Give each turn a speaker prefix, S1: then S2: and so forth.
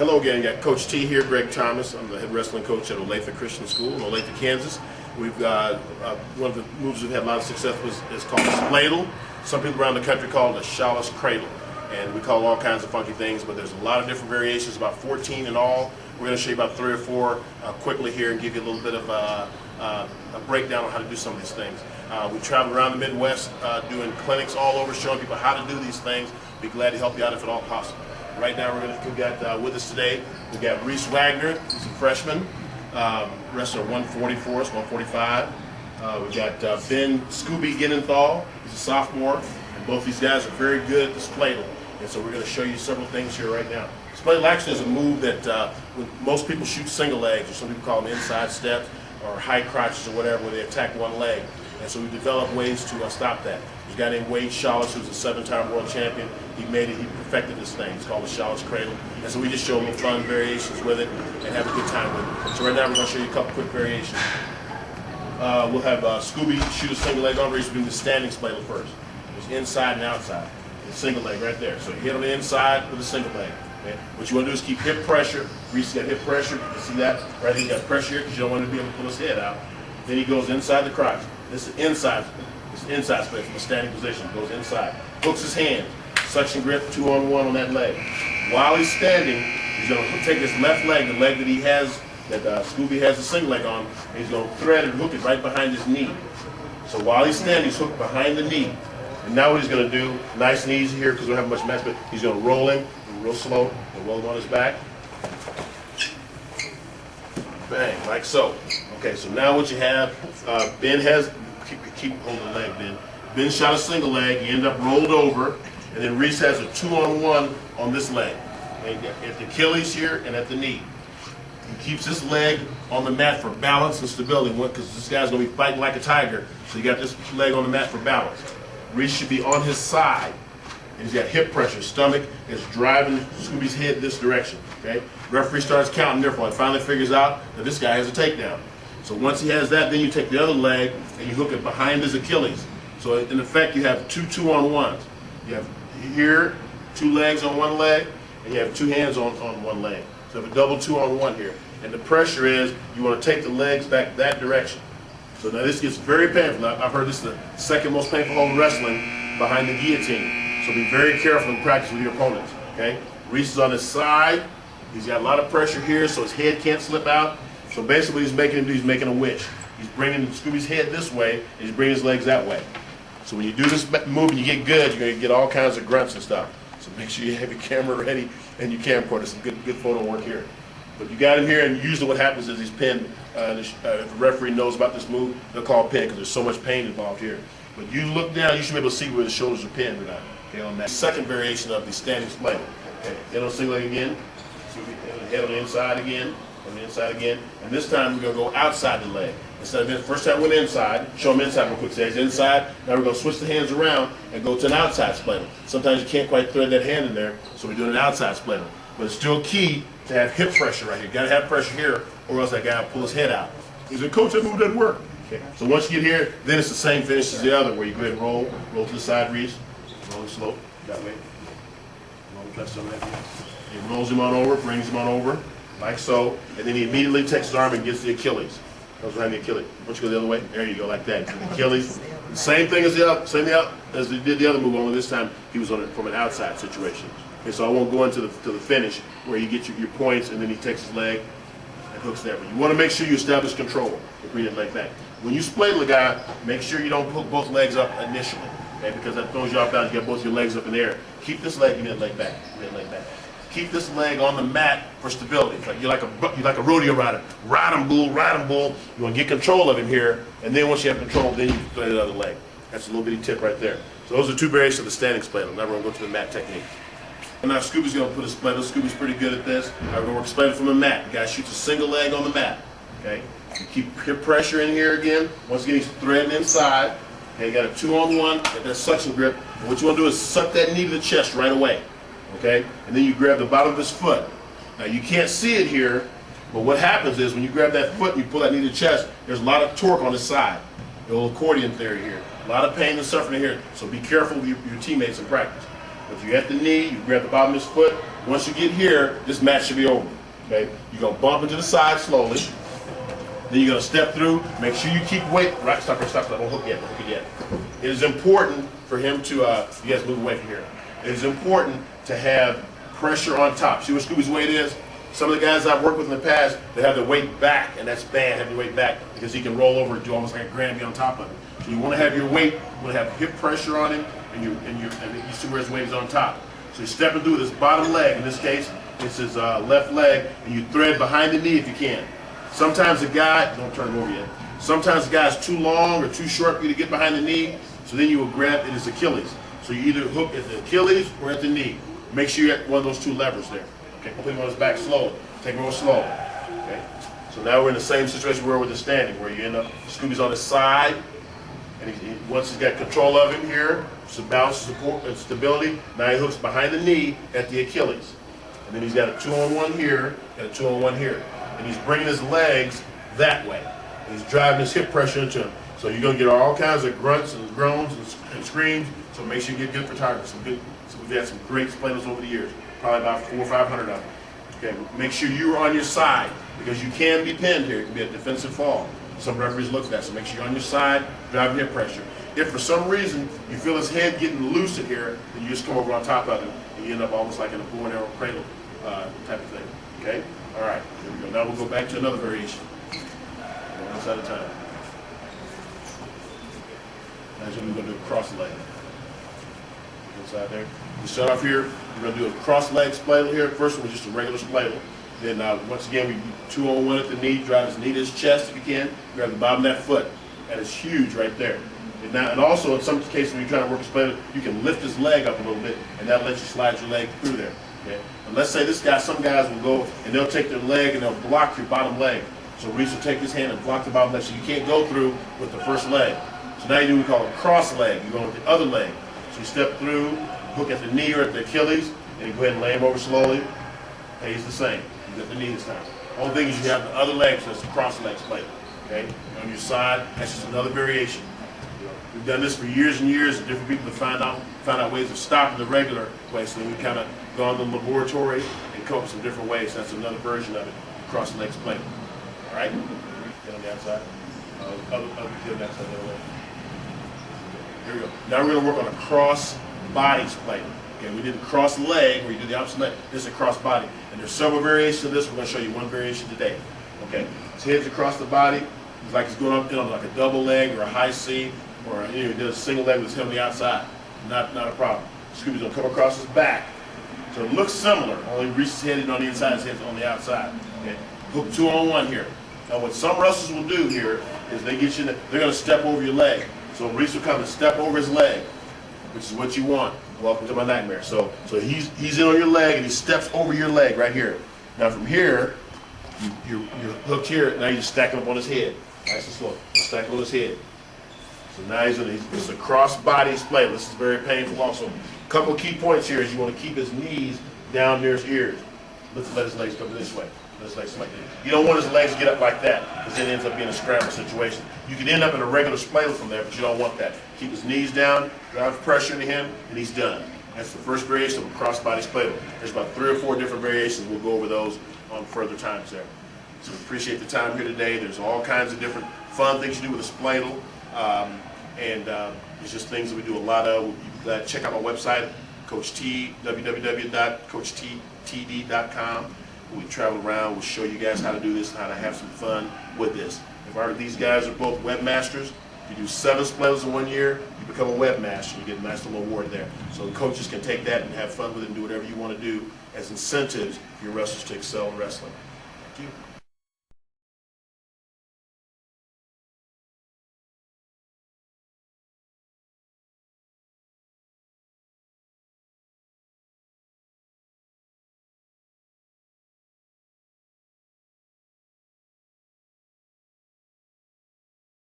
S1: Hello again, got Coach T here, Greg Thomas. I'm the head wrestling coach at Olathe Christian School in Olathe, Kansas. We've got one of the moves we've had a lot of success with is called Spladle. Some people around the country call it a shawless cradle. And we call all kinds of funky things, but there's a lot of different variations, about 14 in all. We're going to show you about 3 or 4 quickly here and give you a little bit of a breakdown on how to do some of these things. We travel around the Midwest doing clinics all over, showing people how to do these things. Be glad to help you out if at all possible. Right now we've got with us today, we've got Reese Wagner, he's a freshman, wrestler 140 for us, 145. We've got Ben Scooby Ginnenthal, he's a sophomore, and both these guys are very good at the Spladle. And so we're going to show you several things here right now. Spladle actually is a move that when most people shoot single legs, or some people call them inside steps, or high crotches or whatever, where they attack one leg. And so we developed ways to stop that. There's a guy named Wade Shawless, who's a 7-time world champion. He perfected this thing. It's called the Shawless Cradle. And so we just show little fun variations with it and have a good time with it. So right now we're going to show you a couple quick variations. We'll have Scooby shoot a single leg on Reese. We're doing the standing Spladle first. There's inside and outside. The single leg right there. So you hit on the inside with a single leg. Okay? What you want to do is keep hip pressure. Reese got hip pressure. You see that? Right here, you got pressure here because you don't want to be able to pull his head out. Then he goes inside the crotch. This is inside. This is inside Spladle from a standing position. Goes inside. Hooks his hand. Suction grip 2-on-1 on that leg. While he's standing, he's going to take his left leg, the leg that he has, that Scooby has the single leg on, and he's going to thread and hook it right behind his knee. So while he's standing, he's hooked behind the knee. And now what he's going to do, nice and easy here because we don't have much match, but he's going to roll him real slow and roll him on his back. Bang, like so. Okay, so now what you have, Ben has, keep holding the leg, Ben. Ben shot a single leg, he ended up rolled over, and then Reese has a 2-on-1 on this leg. At the Achilles here and at the knee. He keeps this leg on the mat for balance and stability because this guy's going to be fighting like a tiger, so you got this leg on the mat for balance. Reese should be on his side, and he's got hip pressure. Stomach is driving Scooby's head this direction. Okay? Referee starts counting, therefore he finally figures out that this guy has a takedown. So once he has that, then you take the other leg and you hook it behind his Achilles. So in effect, you have 2 2-on-1s. You have here 2 legs on one leg, and you have 2 hands on one leg. So you have a double 2-on-1 here. And the pressure is you want to take the legs back that direction. So now this gets very painful. I've heard this is the second most painful hold in wrestling behind the guillotine. So be very careful in practice with your opponents. Okay? Reese is on his side. He's got a lot of pressure here, so his head can't slip out. So basically what he's making him do, he's making a wish. He's bringing Scooby's head this way, and he's bringing his legs that way. So when you do this move and you get good, you're going to get all kinds of grunts and stuff. So make sure you have your camera ready and your camcorder. Some good photo work here. But you got him here, and usually what happens is he's pinned. If the referee knows about this move, they'll call pin because there's so much pain involved here. But you look down, you should be able to see where the shoulders are pinned or not. Okay, on that second variation of the standing Spladle. Okay, head on single leg again. Head on the inside again. On the inside again. And this time we're going to go outside the leg. Instead of first time we went inside, show them inside real quick. Say it's inside. Now we're going to switch the hands around and go to an outside Spladle. Sometimes you can't quite thread that hand in there, so we're doing an outside Spladle. But it's still key to have hip pressure right here. You got to have pressure here, or else that guy will pull his head out. He said, "Coach, that move doesn't work." Okay. So once you get here, then it's the same finish as the other, where you go ahead and roll to the side, Reese, roll slow that way. Roll some of that. He rolls him on over, brings him on over, like so, and then he immediately takes his arm and gets the Achilles. Goes behind the Achilles. Once you go the other way, there you go, like that. The Achilles. The same thing as as he did the other move, only this time he was on it from an outside situation. Okay, so I won't go into the finish where you get your points and then he takes his leg and hooks there. But you want to make sure you establish control and bring it like that. When you Spladle a guy, make sure you don't hook both legs up initially, okay? Because that throws you off balance. You get both your legs up in the air. Keep this leg and then leg back, Keep this leg on the mat for stability. It's like you're like a rodeo rider. Ride him, bull, ride him, bull. You want to get control of him here, and then once you have control, then you can thread the other leg. That's a little bitty tip right there. So those are 2 variations of the standing Spladle. Now we're going to go to the mat technique. And now Scooby's going to put a Spladle. Scooby's pretty good at this. We're going to work Spladle from the mat. The guy shoots a single leg on the mat. Okay. You keep hip pressure in here again. Once again, he's threading inside. Okay, you got a 2-on-1, got that suction grip. And what you want to do is suck that knee to the chest right away. Okay? And then you grab the bottom of his foot. Now you can't see it here, but what happens is when you grab that foot and you pull that knee to the chest, there's a lot of torque on the side. The old accordion theory here. A lot of pain and suffering here. So be careful with your teammates in practice. If you're at the knee, you grab the bottom of his foot, Once you get here, this match should be over. Okay? You're going to bump into the side slowly. Then you're going to step through. Make sure you keep weight. Right, stop. Don't hook yet. Don't hook it yet. It is important for him to, you guys move away from here. It is important to have pressure on top. See what Scooby's weight is? Some of the guys I've worked with in the past, they have their weight back, and that's bad, having your weight back, because he can roll over and do almost like a Granby on top of it. So you want to have your weight, you want to have hip pressure on him, and you see where his weight is on top. So you're stepping through this bottom leg. In this case, it's his left leg, and you thread behind the knee if you can. Sometimes the guy, don't turn it over yet. Sometimes the guy's too long or too short for you to get behind the knee, so then you will grab at his Achilles. So you either hook at the Achilles or at the knee. Make sure you're at one of those two levers there. Okay, put him on his back slow. Take him real slow. Okay. So now we're in the same situation we were with the standing, where you end up, Scooby's on his side, and once he's got control of him here, some balance, support, and stability, now he hooks behind the knee at the Achilles. And then he's got a 2-on-1 here, and a 2-on-1 here. And he's bringing his legs that way. And he's driving his hip pressure into him. So you're going to get all kinds of grunts and groans and screams, so make sure you get good photographers. So we've had some great Spladles over the years, probably about 400 or 500 of them. Okay, make sure you're on your side, because you can be pinned here. It can be a defensive fall. Some referees look at that, so make sure you're on your side, driving hip pressure. If for some reason you feel his head getting loose in here, then you just come over on top of him, and you end up almost like in a bow and arrow cradle type of thing. Okay? All right, here we go. Now we'll go back to another variation. One at a time. That's what we're going to do, cross leg. Inside there. We start off here. We're going to do a cross leg Spladle here. First one was just a regular Spladle. Then once again, we do 2-on-1 at the knee. Drive his knee to his chest if you can. Grab the bottom of that foot. That is huge right there. And also in some cases when you're trying to work a Spladle, you can lift his leg up a little bit, and that lets you slide your leg through there. Okay? And let's say this guy, some guys will go and they'll take their leg and they'll block your bottom leg. So Reese will take his hand and block the bottom leg, so you can't go through with the first leg. So now you do what we call a cross leg. You go with the other leg. So you step through, hook at the knee or at the Achilles, and you go ahead and lay him over slowly. Pays the same. You get the knee this time. The only thing is you have the other leg, so it's a cross leg Spladle. Okay? On your side, that's just another variation. We've done this for years and years, and different people have found out ways of stopping the regular way. So then we kind of gone to the laboratory and come up with some different ways. That's another version of it, cross leg Spladle. All right? Get on the outside. Get on the outside the other way. Here we go. Now we're going to work on a cross body Spladle. Okay, we did the cross leg, where you do the opposite leg. This is a cross body. And there's several variations of this. We're going to show you one variation today. Okay? His head's across the body. It's like he's going up on like a double leg or a high C, or he did a single leg with his head on the outside. Not a problem. Scooby's going to come across his back. So it looks similar, only Reese's head is on the inside, his head's on the outside. Okay? Hook 2-on-1 here. Now what some wrestlers will do here is they get you, they're going to step over your leg. So Reese will come and step over his leg, which is what you want. Welcome to my nightmare. So he's in on your leg, and he steps over your leg right here. Now from here, you're hooked here. Now you just stack him up on his head. Nice and slow. Stack him on his head. So now it's a cross body Spladle. This is very painful also. A couple of key points here is you want to keep his knees down near his ears. Let his legs come this way. Let his legs come like that. You don't want his legs to get up like that, because then it ends up being a scramble situation. You can end up in a regular Spladle from there, but you don't want that. Keep his knees down, drive pressure into him, and he's done. That's the first variation of a cross-body Spladle. There's about 3 or 4 different variations. We'll go over those on further times there. So we appreciate the time here today. There's all kinds of different fun things you do with a Spladle, it's just things that we do a lot of. You can check out my website, Coach T, www.coachtd.com. We travel around, we'll show you guys how to do this and how to have some fun with this. These guys are both webmasters. If you do 7 Spladles in 1 year, you become a webmaster. You get a nice little award there. So the coaches can take that and have fun with it and do whatever you want to do as incentives for your wrestlers to excel in wrestling. Thank you.